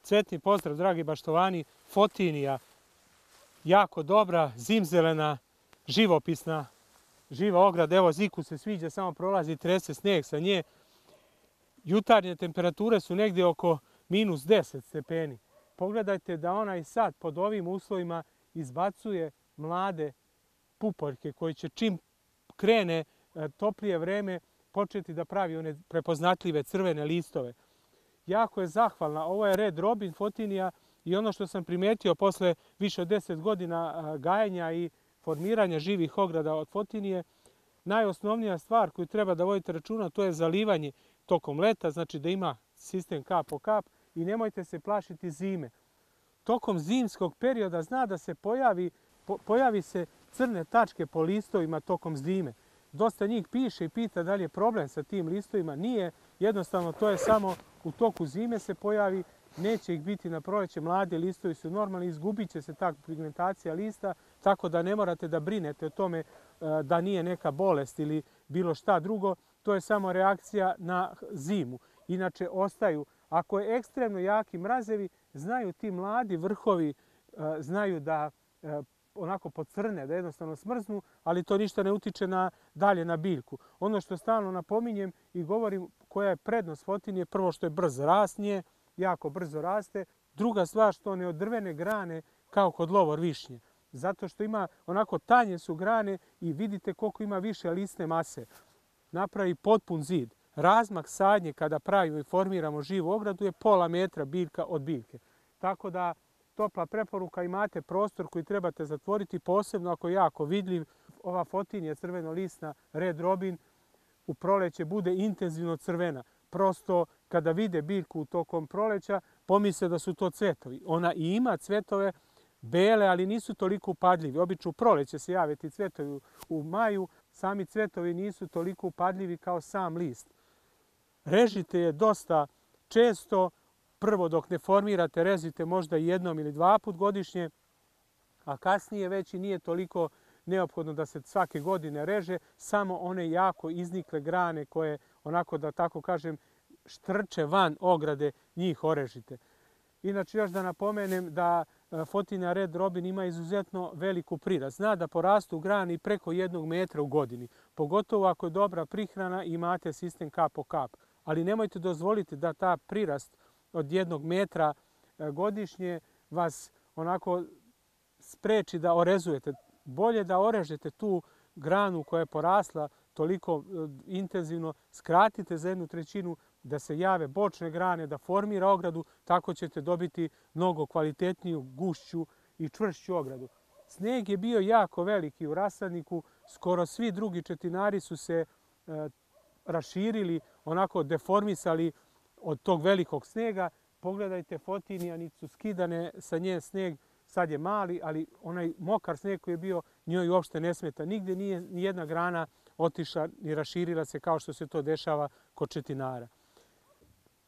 Cvetni pozdrav, dragi baštovani. Fotinija, jako dobra, zimzelena, živopisna, živa ograda. Evo, Ziku se sviđa, samo prolazi, trese snijeg sa nje. Jutarnje temperature su negdje oko -10 stepeni. Pogledajte da ona i sad pod ovim uslovima izbacuje mlade pupoljke koji će čim krene toplije vreme početi da pravi one prepoznatljive crvene listove. Jako je zahvalna. Ovo je Red Robin Fotinija i ono što sam primetio posle više od 10 godina gajenja i formiranja živih ograda od Fotinije, najosnovnija stvar koju treba da vodite računa to je zalivanje tokom leta, znači da ima sistem kap po kap i nemojte se plašiti zime. Tokom zimskog perioda zna da se pojavi se crne tačke po listovima tokom zime. Dosta njih piše i pita da li je problem sa tim listovima. Nije, jednostavno to je samo u toku zime se pojavi, neće ih biti na proleće, mladi listovi su normalni, izgubit će se ta pigmentacija lista, tako da ne morate da brinete o tome da nije neka bolest ili bilo šta drugo. To je samo reakcija na zimu. Inače ostaju, ako je ekstremno jaki mrazevi, znaju ti mladi vrhovi, znaju da onako pocrne, da jednostavno smrznu, ali to ništa ne utiče dalje na biljku. Ono što stalno napominjem i govorim koja je prednost Fotinije, prvo što je brz rast nje, jako brzo raste. Druga stvar što ne odrvene grane kao kod lovor višnje. Zato što ima onako tanje su grane i vidite koliko ima više listne mase. Napravi potpun zid. Razmak sadnje kada pravimo i formiramo živu ogradu je pola metra biljka od biljke. Tako da topla preporuka, imate prostor koji trebate zatvoriti, posebno ako je jako vidljiv. Ova Fotinija crveno-lisna Red Robin u proleće bude intenzivno crvena. Prosto kada vide biljku tokom proleća pomisle da su to cvetovi. Ona i ima cvetove bele, ali nisu toliko upadljivi. Obično u proleće se jave ti cvetovi u maju, sami cvetovi nisu toliko upadljivi kao sam list. Režite je dosta često. Prvo dok ne formirate rezite možda jednom ili 2 puta godišnje, a kasnije već i nije toliko neophodno da se svake godine reže, samo one jako iznikle grane koje onako da tako kažem štrče van ograde, njih orežite. Inače još da napomenem da Fotinija Red Robin ima izuzetno veliku prirast. Zna da porastu grani preko 1 metra u godini, pogotovo ako je dobra prihrana i imate sistem kap po kap. Ali nemojte dozvoliti da ta prirast od 1 metra godišnje vas onako spreči da orezujete. Bolje da orežete tu granu koja je porasla toliko intenzivno, skratite za 1/3 da se jave bočne grane, da formira ogradu, tako ćete dobiti mnogo kvalitetniju, gušću i čvršću ogradu. Snijeg je bio jako veliki u rasadniku, skoro svi drugi četinari su se raširili, onako deformisali od tog velikog snijega. Pogledajte Fotinija, niti su skidane sa nje snijeg, sad je mali, ali onaj mokar snijeg koji je bio njoj uopšte ne smeta. Nigdje nije nijedna grana otišla i raširila se kao što se to dešava kod četinara.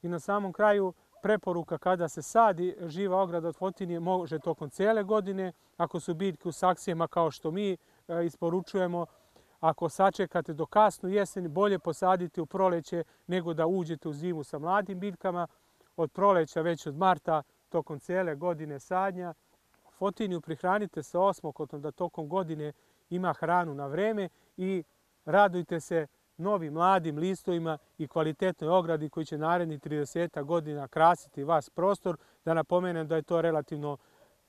I na samom kraju preporuka kada se sadi živa ograda od Fotinije može tokom cijele godine, ako su biljke u saksijama kao što mi isporučujemo. Ako sačekate do kasnu jeseni, bolje posaditi u proleće nego da uđete u zimu sa mladim biljkama. Od proleća već od marta tokom cijele godine sadnja. Fotiniju prihranite sa osmokotom da tokom godine ima hranu na vreme i radujte se novim mladim listovima i kvalitetnoj ogradi koji će narednih 30 godina krasiti vas prostor. Da napomenem da je to relativno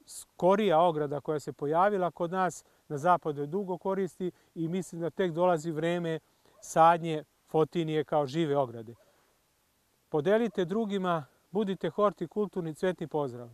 skorija ograda koja se pojavila kod nas, na zapadu je dugo koristi i mislim da tek dolazi vreme sadnje Fotinije kao žive ograde. Podelite drugima, budite hortikulturni, cvetni pozdrav!